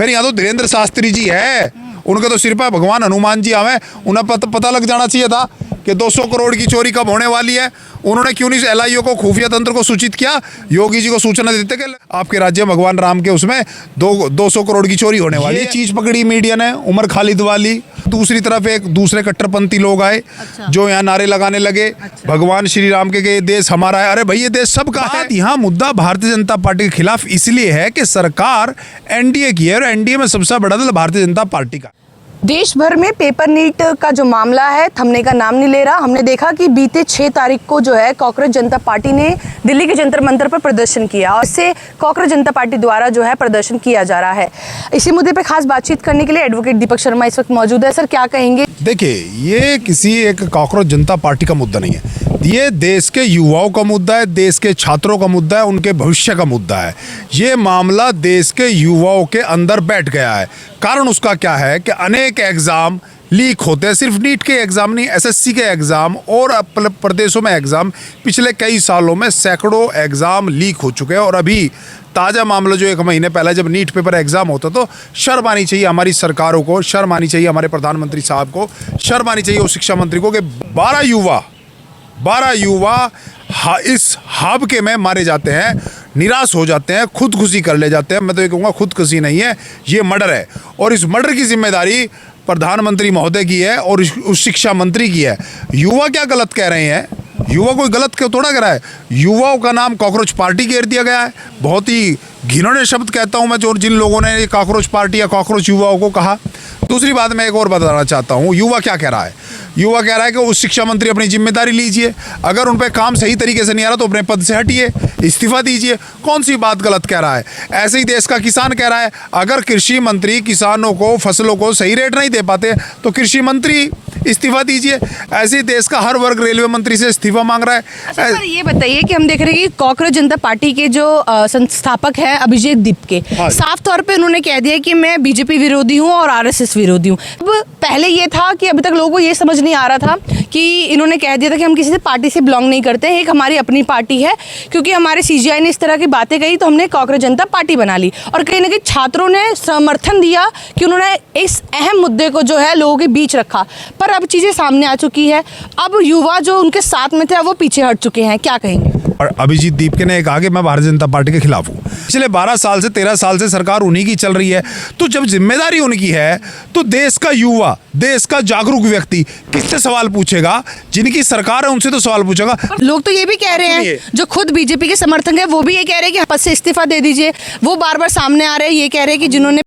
फिर यहाँ तो धीरेन्द्र शास्त्री जी है, उनके तो सिर पर भगवान हनुमान जी आवे, उन्हें पता लग जाना चाहिए था कि 200 करोड़ की चोरी कब होने वाली है। उन्होंने क्यों नहीं एलआईओ को, खुफिया तंत्र को सूचित किया, योगी जी को सूचना देते कि आपके राज्य में भगवान राम के उसमें 200 करोड़ की चोरी होने वाली है। ये चीज पकड़ी मीडिया ने, उमर खालिद वाली। दूसरी तरफ एक दूसरे कट्टरपंथी लोग आए जो यहाँ नारे लगाने लगे, भगवान श्री राम के ये देश हमारा है। अरे भाई ये देश सबका है। यहाँ मुद्दा भारतीय जनता पार्टी के खिलाफ इसलिए है कि सरकार एनडीए की है और एनडीए में सबसे बड़ा दल भारतीय जनता पार्टी का। देश भर में पेपर नीट का जो मामला है थमने का नाम नहीं ले रहा। हमने देखा कि बीते 6 तारीख को जो है कांग्रेस जनता पार्टी ने दिल्ली के जंतर मंतर पर प्रदर्शन किया और इससे कांग्रेस जनता पार्टी द्वारा जो है प्रदर्शन किया जा रहा है। इसी मुद्दे पर खास बातचीत करने के लिए एडवोकेट दीपक शर्मा इस वक्त मौजूद है। सर, क्या कहेंगे? देखिए, ये किसी एक कांग्रेस जनता पार्टी का मुद्दा नहीं है, ये देश के युवाओं का मुद्दा है, देश के छात्रों का मुद्दा है, उनके भविष्य का मुद्दा है। ये मामला देश के युवाओं के अंदर बैठ गया है। कारण उसका क्या है कि अनेक एग्जाम लीक होते हैं, सिर्फ नीट के एग्जाम नहीं, एसएससी के एग्जाम और प्रदेशों में एग्जाम, पिछले कई सालों में सैकड़ों एग्जाम लीक हो चुके हैं। और अभी ताज़ा मामला जो 1 महीने पहले जब नीट पेपर एग्जाम होता तो शर्म आनी चाहिए हमारी सरकारों को, शर्म आनी चाहिए हमारे प्रधानमंत्री साहब को, शर्म आनी चाहिए उस शिक्षा मंत्री को कि 12 युवा इस हाबके में मारे जाते हैं, निराश हो जाते हैं, खुदकुशी कर ले जाते हैं। मैं तो ये कहूँगा खुदकुशी नहीं है, ये मर्डर है और इस मर्डर की जिम्मेदारी प्रधानमंत्री महोदय की है और उस शिक्षा मंत्री की है। युवा क्या गलत कह रहे हैं? युवा कोई गलत क्यों थोड़ा कह रहा है? युवाओं का नाम कॉकरोच पार्टी घेर दिया गया है। बहुत ही घिनौने शब्द कहता हूं मैं जो जिन लोगों ने ये कॉकरोच पार्टी या कॉकरोच युवाओं को कहा। दूसरी बात मैं एक और बताना चाहता हूं, युवा क्या कह रहा है? युवा कह रहा है कि उस शिक्षा मंत्री अपनी जिम्मेदारी लीजिए, अगर उन पर काम सही तरीके से नहीं आ रहा तो अपने पद से हटिए, इस्तीफा दीजिए। कौन सी बात गलत कह रहा है? ऐसे ही देश का किसान कह रहा है, अगर कृषि मंत्री किसानों को, फसलों को सही रेट नहीं दे पाते तो कृषि मंत्री इस्तीफा दीजिए। ऐसे ही देश का हर वर्ग रेलवे मंत्री से इस्तीफा मांग रहा है। अच्छा सर, ये बताइए कि हम देख रहे हैं कि कांग्रेस जनता पार्टी के जो संस्थापक हैं अभिषेक दीप साफ तौर पे उन्होंने कह दिया कि मैं बीजेपी विरोधी हूं और आरएसएस विरोधी हूं। अब पहले ये था कि अभी तक लोगों को ये समझ नहीं आ रहा था कि इन्होंने कह दिया था कि हम किसी पार्टी से बिलोंग नहीं करते हैं, एक हमारी अपनी पार्टी है। क्योंकि हमारे सीजीआई ने इस तरह की बातें कही तो हमने कांग्रेस जनता पार्टी बना ली और कहीं ना कहीं छात्रों ने समर्थन दिया कि उन्होंने इस अहम मुद्दे को जो है लोगों के बीच रखा। पर अब चीजें सामने आ चुकी है, अब युवा जो उनके साथ में थे वो पीछे हट चुके हैं, क्या कहेंगे? और अभिजीत दीपके ने कहा कि मैं भारतीय जनता पार्टी के खिलाफ हूँ। पिछले 12 साल से 13 साल से सरकार उन्हीं की चल रही है, तो जब जिम्मेदारी उनकी है तो देश का युवा, देश का जागरूक व्यक्ति किससे सवाल पूछेगा? जिनकी सरकार है उनसे तो सवाल पूछेगा। लोग तो ये भी कह रहे हैं, जो खुद बीजेपी के समर्थक है वो भी ये कह रहे हैं कि पद से इस्तीफा दे दीजिए। वो बार बार सामने आ रहे हैं, ये कह रहे हैं कि जिन्होंने